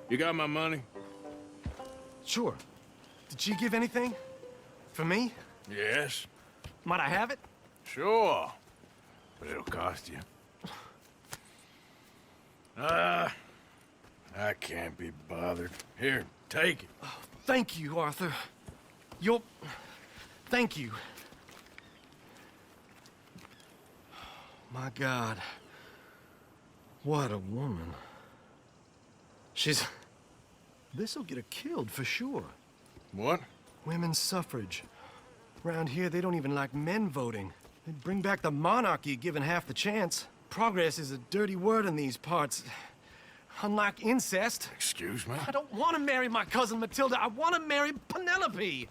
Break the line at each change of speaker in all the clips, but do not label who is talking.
You got my money?
Sure. Did she give anything? For me?
Yes.
Might I have it?
Sure. But it'll cost you. I can't be bothered. Here, take it.
Oh, thank you, Arthur. Thank you. My God. What a woman. This'll get her killed for sure.
What?
Women's suffrage. Around here, they don't even like men voting. They'd bring back the monarchy given half the chance. Progress is a dirty word in these parts. Unlike incest.
Excuse me?
I don't want to marry my cousin Matilda. I want to marry Penelope.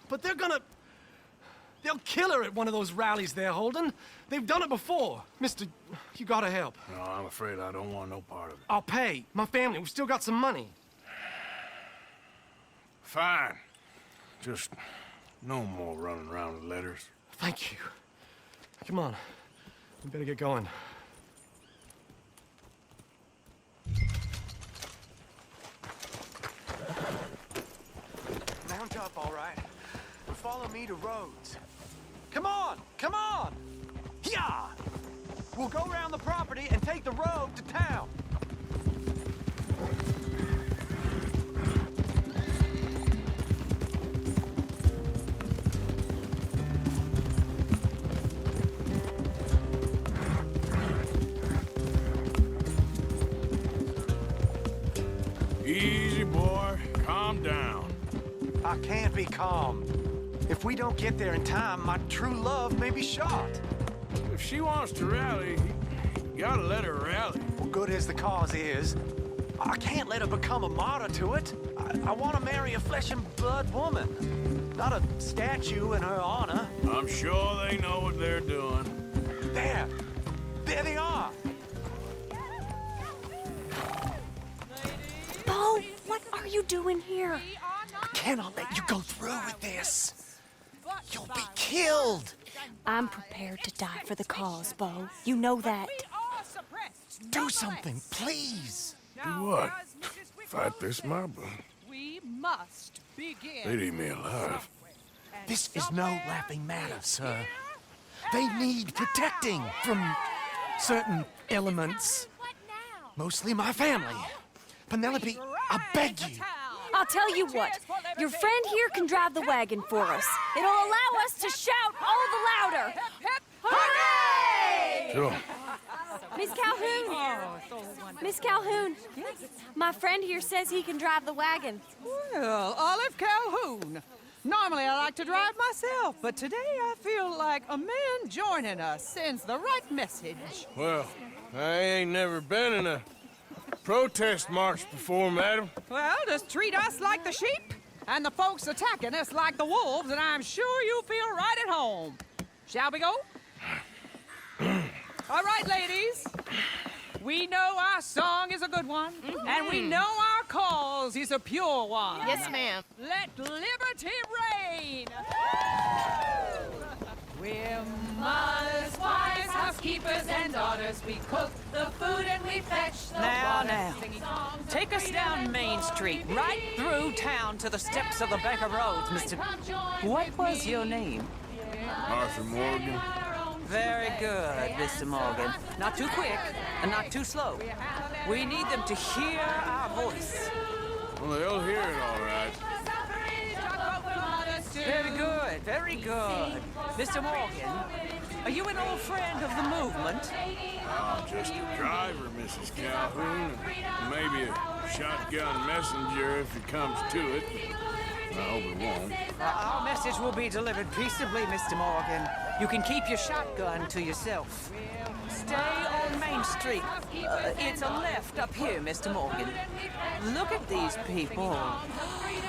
But they'll kill her at one of those rallies they're holding. They've done it before. Mister, you gotta help.
No, I'm afraid I don't want no part of it.
I'll pay. My family, we've still got some money.
Fine. Just no more running around with letters.
Thank you. Come on. We better get going. Mount up, all right. And follow me to Rhodes. Come on! Come on! Yeah! We'll go around the property and take the road to town.
Easy, boy. Calm down.
I can't be calm. If we don't get there in time, my true love may be shot.
If she wants to rally, you gotta let her rally.
Well, good as the cause is, I can't let her become a martyr to it. I want to marry a flesh and blood woman, not a statue in her honor.
I'm sure they know what they're doing.
There they are.
Bo, what are you doing here?
I cannot let you go through with this. You'll be killed.
I'm prepared to die for the cause, Bo. You know that.
Do something, please.
Do what? Fight this mob?
We must begin.
They'd eat me alive.
This is no laughing matter, sir. They need protecting from certain elements. Mostly my family. Penelope, I beg you.
I'll tell you what. Your friend here can drive the wagon for us. It'll allow us to shout all the louder. Hooray!
Sure.
Miss Calhoun. Miss Calhoun. My friend here says he can drive the wagon.
Well, Olive Calhoun. Normally I like to drive myself, but today I feel like a man joining us sends the right message.
Well, I ain't never been in a protest march before, madam.
Well, just treat us like the sheep, and the folks attacking us like the wolves, and I'm sure you feel right at home. Shall we go? All right, ladies. We know our song is a good one, and we know our cause is a pure one.
Yes, ma'am.
Let liberty reign! We're mothers, wives, housekeepers, and daughters. We cook the food and we fetch the water. Now, take us down Main Street, right through town to the steps of the Baker Roads, Mr. What was your name?
Arthur Morgan.
Very good, Mr. Morgan. Not too quick and not too slow. We need them to hear our voice.
Well, they'll hear it all right.
Very good, very good. Mr. Morgan, are you an old friend of the movement?
I'm just a driver, Mrs. Calhoun, and maybe a shotgun messenger if it comes to it. I hope it won't.
Our message will be delivered peaceably, Mr. Morgan. You can keep your shotgun to yourself. Stay on Main Street. It's a left up here, Mr. Morgan. Look at these people.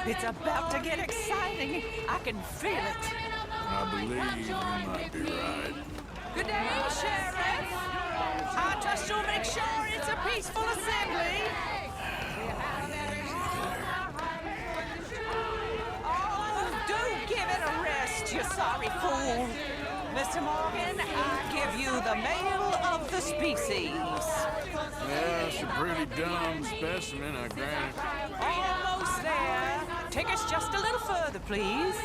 It's about to get exciting. I can feel it.
I believe you might be right.
Good day, Sheriff. I trust you'll make sure it's a peaceful assembly. Oh, do give it a rest, you sorry fool. Mr. Morgan, I give you the male of the species.
Yeah, it's a pretty dumb specimen, I grant it.
Almost there. Take us just a little further, please.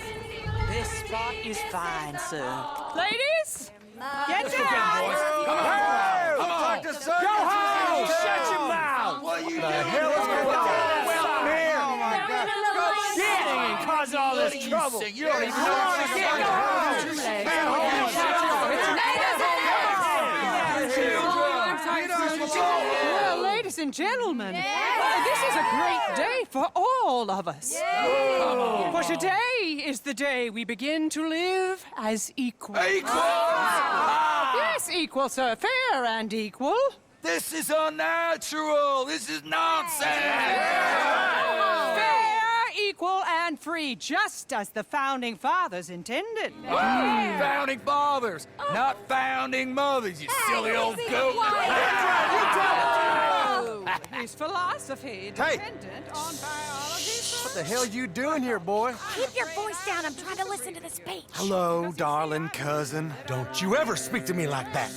This spot is fine, sir. Ladies, get down!
Come on! Go home! Shut your mouth! What are you doing? The hell is going on? Well, here! Oh, my God. Go shit! And cause all this trouble. You don't even know what to get. Go home! Man, hold
Well, ladies and gentlemen, this is a great day for all of us. For today is the day we begin to live as equals. Yes, equal, sir. Fair and equal.
This is unnatural. This is nonsense.
Fair, equal, and free, just as the Founding Fathers intended.
Founding fathers, not founding mothers, you silly old goat.
His philosophy dependent on biology.
What the hell you doing here, boy?
Keep your voice down. I'm trying to listen to the speech.
Hello, darling cousin.
Don't you ever speak to me like that.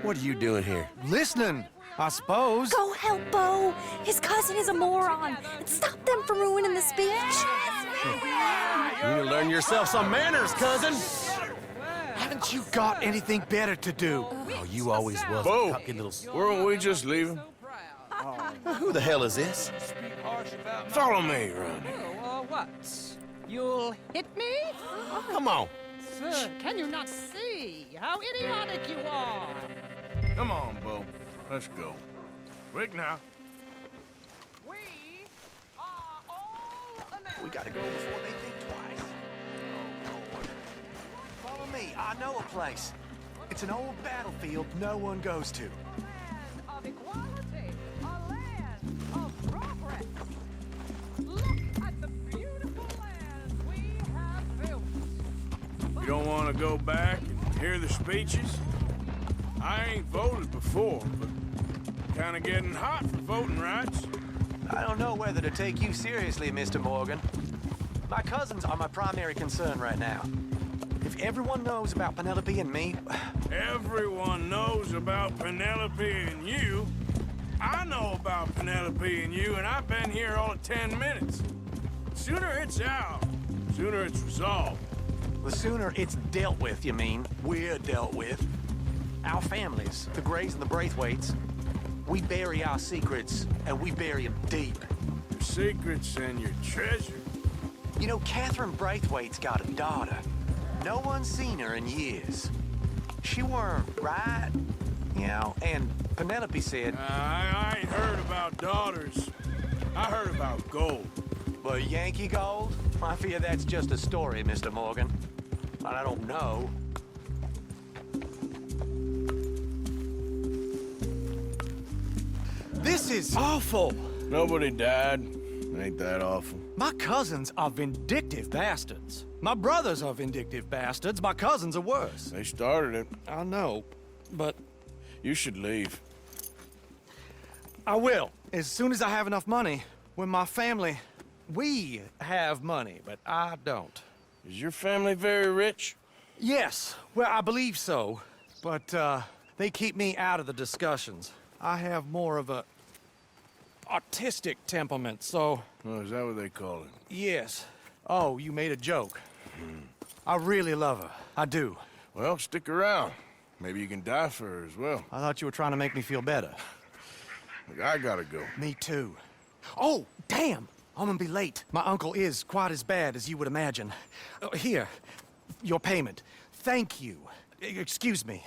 What are you doing here?
Listening, I suppose.
Go help Bo. His cousin is a moron. And stop them from ruining the speech.
You need to learn yourself some manners, cousin.
Haven't you got anything better to do?
Oh, you always was
Bo,
a cocky little...
weren't we just leaving?
Who the hell is this?
Follow me, Ronnie.
What? You'll hit me?
Come on.
Sir, can you not see how idiotic you are?
Come on, Bo. Let's go. Quick now.
We are all Americans.
We gotta go before they think twice. Oh, Lord. Follow me. I know a place. It's an old battlefield no one goes to.
Of equality, a land of progress. Look at the beautiful land we have built.
You don't want to go back and hear the speeches? I ain't voted before, but kind of getting hot for voting rights.
I don't know whether to take you seriously, Mr. Morgan. My cousins are my primary concern right now. If everyone knows about Penelope and me...
Everyone knows about Penelope and you. I know about Penelope and you, and I've been here all of 10 minutes. Sooner it's out, sooner it's resolved.
The sooner it's dealt with, you mean, we're dealt with. Our families, the Grays and the Braithwaites, we bury our secrets, and we bury them deep.
Your secrets and your treasure.
You know, Catherine Braithwaite's got a daughter. No one's seen her in years. She weren't right, you know, and Penelope said...
I ain't heard about daughters. I heard about gold.
Well, Yankee gold? I fear that's just a story, Mr. Morgan. And I don't know.
This is awful.
Nobody died. Ain't that awful.
My cousins are vindictive bastards. My brothers are vindictive bastards. My cousins are worse.
They started it.
I know, but
You should leave.
I will. As soon as I have enough money. When my family... We have money, but I don't.
Is your family very rich?
Yes, well, I believe so. But, they keep me out of the discussions. I have more of a... artistic temperament, so...
Oh, is that what they call it?
Yes. Oh, you made a joke. I really love her. I do.
Well, stick around. Maybe you can die for her as well.
I thought you were trying to make me feel better.
Look, I gotta go.
Me too. Oh, damn! I'm gonna be late. My uncle is quite as bad as you would imagine. Here, your payment. Thank you. Excuse me.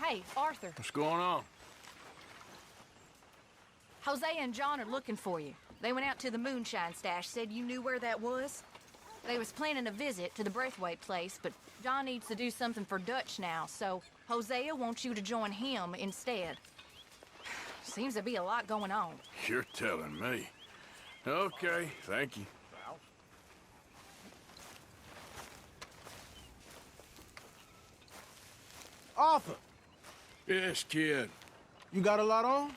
Hey, Arthur.
What's going on?
Jose and John are looking for you. They went out to the moonshine stash, said you knew where that was. They was planning a visit to the Braithwaite place, but John needs to do something for Dutch now, so Hosea wants you to join him instead. Seems to be a lot going on.
You're telling me. Okay, thank you.
Arthur,
Yes, kid.
you got a lot on?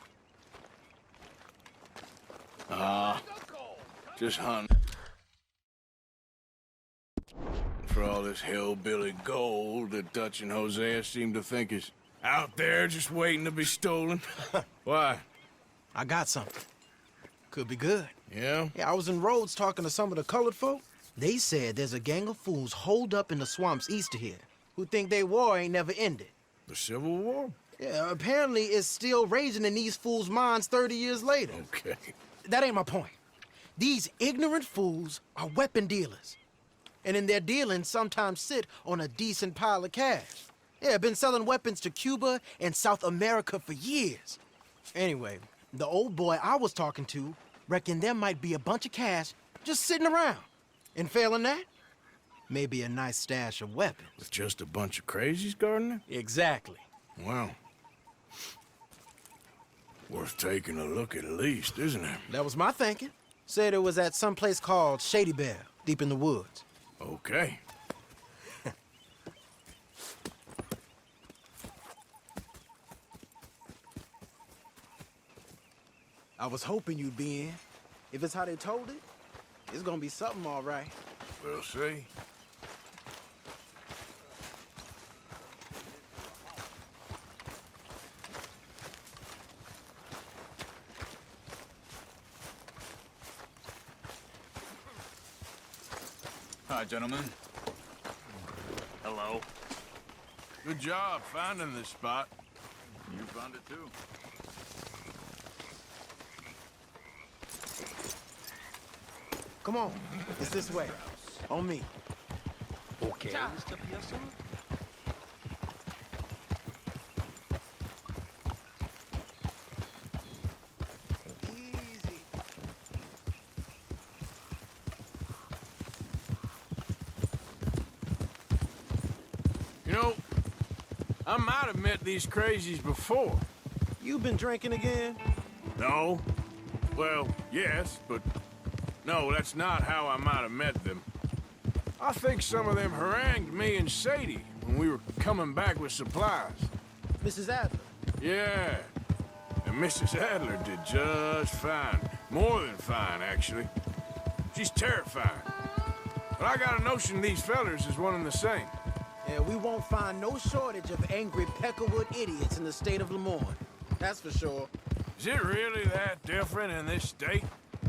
Just hunting. For all this hillbilly gold that Dutch and Hosea seem to think is out there just waiting to be stolen. Why?
I got something. Could be good.
Yeah?
Yeah, I was in Rhodes talking to some of the colored folk. They said there's a gang of fools holed up in the swamps east of here who think their war ain't never ended.
The Civil War?
Yeah, apparently it's still raging in these fools' minds 30 years later.
Okay.
That ain't my point. These ignorant fools are weapon dealers. And in their dealing, sometimes sit on a decent pile of cash. Yeah, been selling weapons to Cuba and South America for years. Anyway, the old boy I was talking to reckoned there might be a bunch of cash just sitting around. And failing that, maybe a nice stash of weapons.
With just a bunch of crazies guarding it?
Exactly.
Well, worth taking a look at least, isn't it?
That was my thinking. Said it was at some place called Shady Belle, deep in the woods.
Okay.
I was hoping you'd be in. If it's how they told it, it's gonna be something all right.
We'll see.
Hi, gentlemen. Hello.
Good job finding this spot.
You found it too.
Come on, it's this way. On me.
Okay, Mr. Pearson.
Easy.
You know, I might have met these crazies before.
You been drinking again?
No? Well, yes, but no, that's not how I might have met them. I think some of them harangued me and Sadie when we were coming back with supplies.
Mrs. Adler.
Yeah, and Mrs. Adler did just fine. More than fine, actually. She's terrifying. But I got a notion these fellers is one and the same.
Yeah, we won't find no shortage of angry Peckerwood idiots in the state of Lemoyne. That's for sure.
Is it really that different in this state?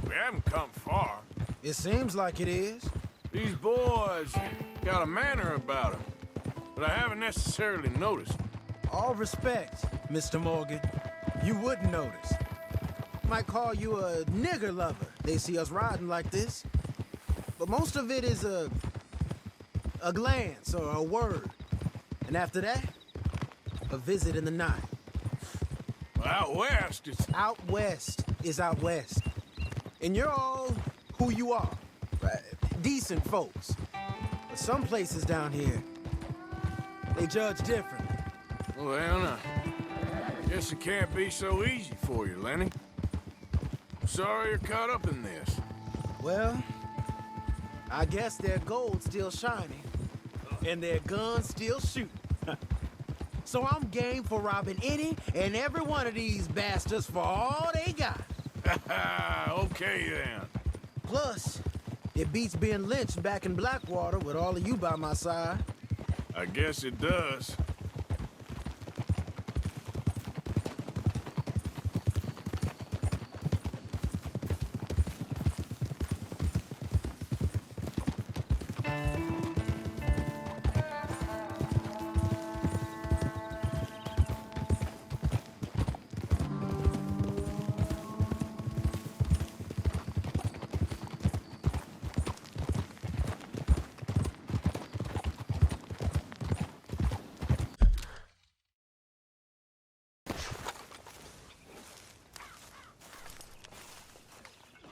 We haven't come far.
It seems like it is.
These boys got a manner about them, but I haven't necessarily noticed.
All respect, Mr. Morgan. You wouldn't notice. Might call you a nigger lover. They see us riding like this. But most of it is a glance or a word. And after that, a visit in the night.
Well, out west, it's...
Out west is out west. And you're all who you are. Decent folks. But some places down here, they judge differently.
Well, I guess it can't be so easy for you, Lenny. Sorry you're caught up in this.
Well, I guess their gold's still shining, and their guns still shooting. So I'm game for robbing any and every one of these bastards for all they got.
Okay, then.
Plus, it beats being lynched back in Blackwater with all of you by my side.
I guess it does.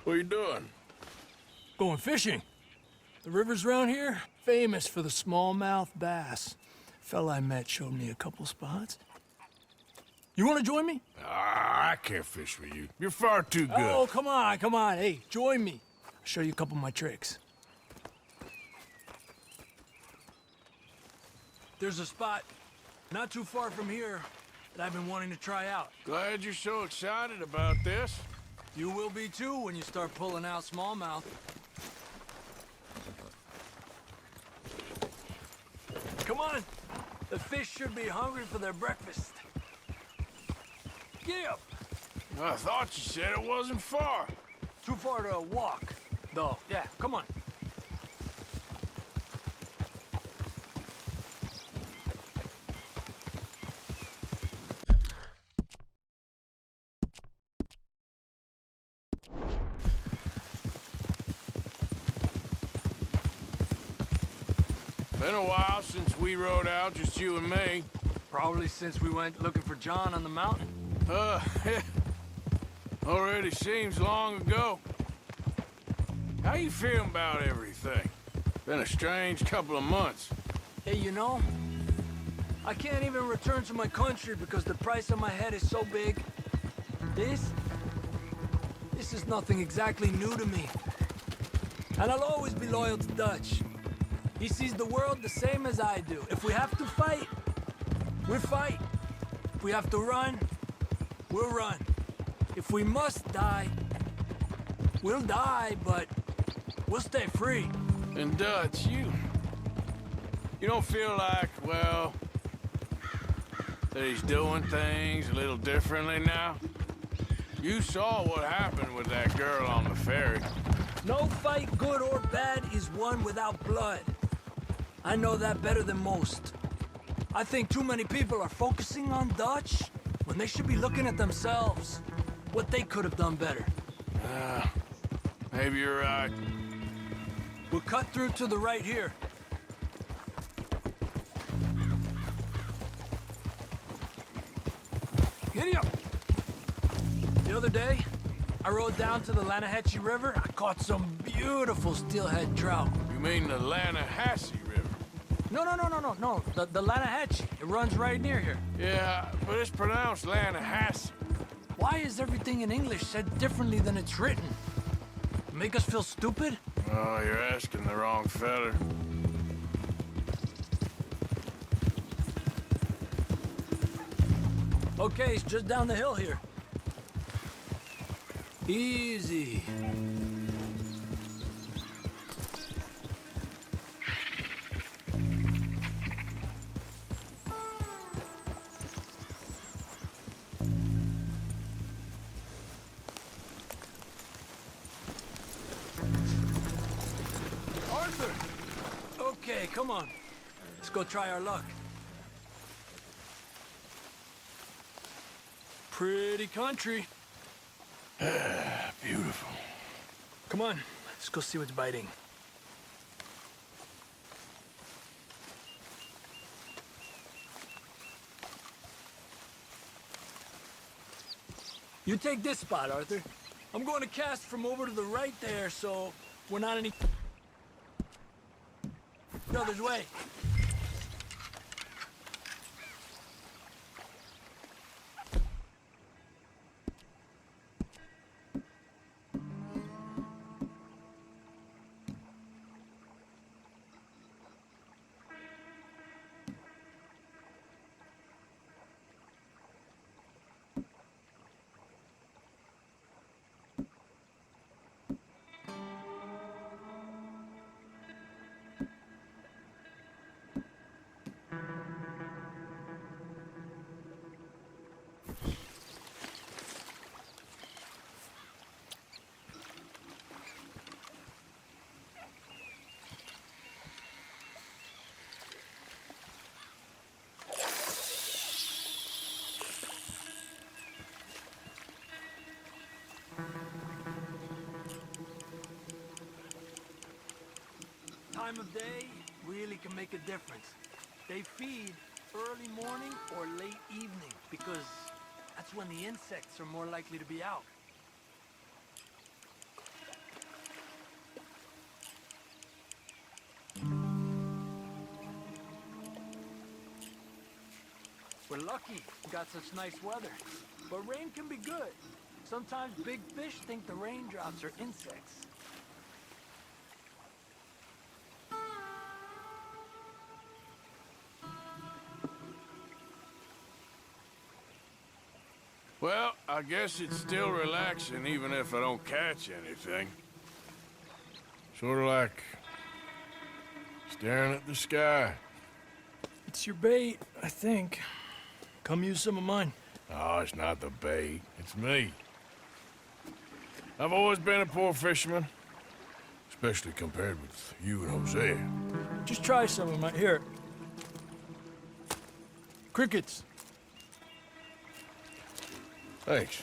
What are you doing?
Going fishing. The rivers around here, famous for the smallmouth bass. Fella I met showed me a couple spots. You want to join me?
I can't fish with you. You're far too good.
Oh, come on, come on. Hey, join me. I'll show you a couple of my tricks. There's a spot Not too far from here that I've been wanting to try out.
Glad you're so excited about this.
You will be too when you start pulling out smallmouth. Come on! The fish should be hungry for their breakfast. Get up!
I thought you said it wasn't far.
Too far to walk, though. Yeah, come on.
Been a while since we rode out, just you and me.
Probably since we went looking for John on the mountain.
Already seems long ago. How you feeling about everything? Been a strange couple of months.
Hey, you know, I can't even return to my country because the price on my head is so big. This is nothing exactly new to me. And I'll always be loyal to Dutch. He sees the world the same as I do. If we have to fight, we'll fight. If we have to run, we'll run. If we must die, we'll die, but we'll stay free.
And Dutch, you don't feel like, well, that he's doing things a little differently now? You saw what happened with that girl on the ferry.
No fight, good or bad, is won without blood. I know that better than most. I think too many people are focusing on Dutch when they should be looking at themselves, what they could have done better.
Maybe you're right.
We'll cut through to the right here. Giddy up! The other day, I rode down to the Lanahatchee River. I caught some beautiful steelhead trout.
You mean the Lanahatchee River?
No. The Lanahatchee. It runs right near here.
Yeah, but it's pronounced Lanahatchee.
Why is everything in English said differently than it's written? Make us feel stupid?
Oh, you're asking the wrong fella.
Okay, it's just down the hill here. Easy. Arthur! Okay, come on. Let's go try our luck. Pretty country.
Beautiful.
Come on, let's go see what's biting. You take this spot, Arthur. I'm going to cast from over to the right there, so we're not any other's way. Time of day really can make a difference. They feed early morning or late evening because that's when the insects are more likely to be out. We're lucky we got such nice weather, but rain can be good. Sometimes big fish think the raindrops are insects.
Well, I guess it's still relaxing even if I don't catch anything. Sort of like staring at the sky.
It's your bait, I think. Come use some of mine.
Oh, it's not the bait. It's me. I've always been a poor fisherman. Especially compared with you and Jose.
Just try some of mine. Here. Crickets.
Thanks.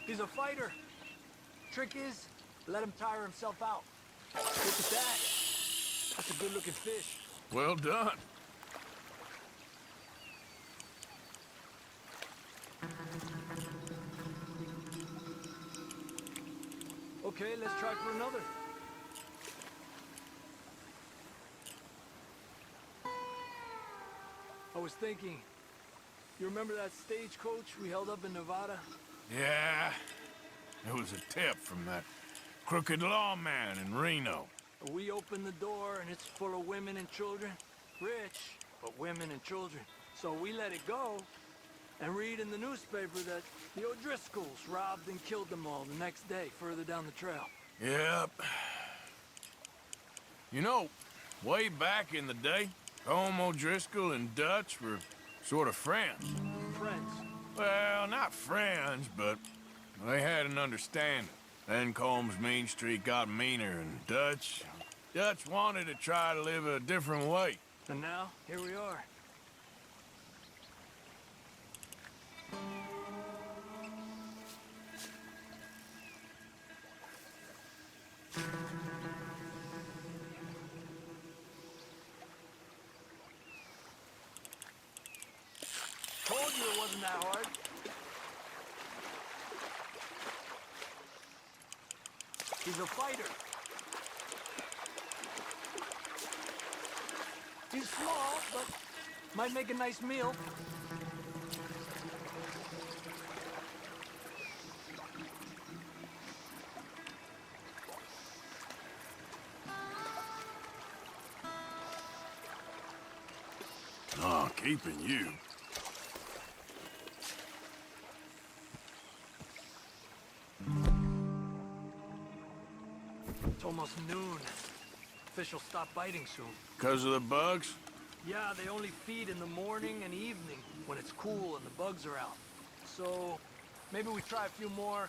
He's a fighter. Trick is, let him tire himself out. Look at that. That's a good-looking fish.
Well done.
Okay, let's try for another. I was thinking, you remember that stagecoach we held up in Nevada?
Yeah. It was a tip from that crooked lawman in Reno.
We opened the door and it's full of women and children. Rich, but women and children. So we let it go and read in the newspaper that the O'Driscolls robbed and killed them all the next day further down the trail.
Yep. You know, way back in the day, Colm O'Driscoll and Dutch were sort of friends.
Friends.
Well, not friends, but they had an understanding. Then Colm's mean streak got meaner, and Dutch wanted to try to live a different way.
And now, here we are. Told you it wasn't that hard. He's a fighter. He's small, but might make a nice meal.
Oh, keeping you.
It's almost noon. Fish will stop biting soon.
Because of the bugs?
Yeah, they only feed in the morning and evening when it's cool and the bugs are out. So maybe we try a few more,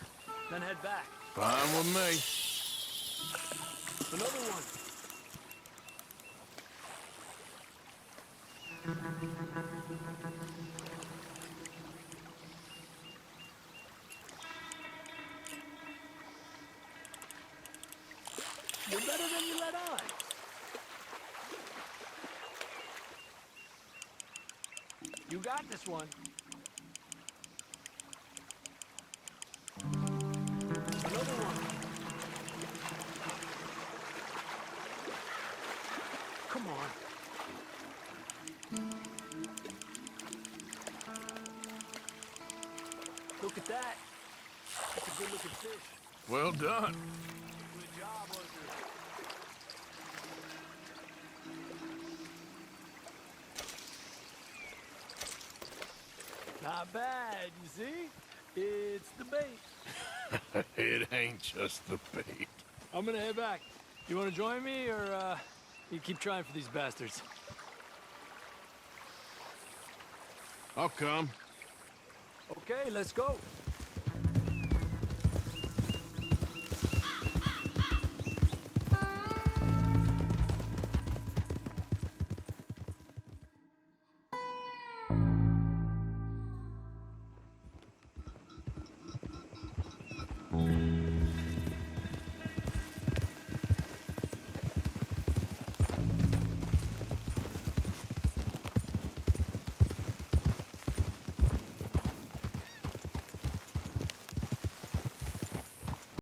then head back.
Fine with me.
Another one. You're better than you let on. You got this one. Another one. Come on. Look at that. That's a good-looking fish.
Well done.
Good job, Arthur. Not bad, you see? It's the bait.
It ain't just the bait.
I'm gonna head back. You wanna join me, or you keep trying for these bastards?
I'll come.
Okay, let's go.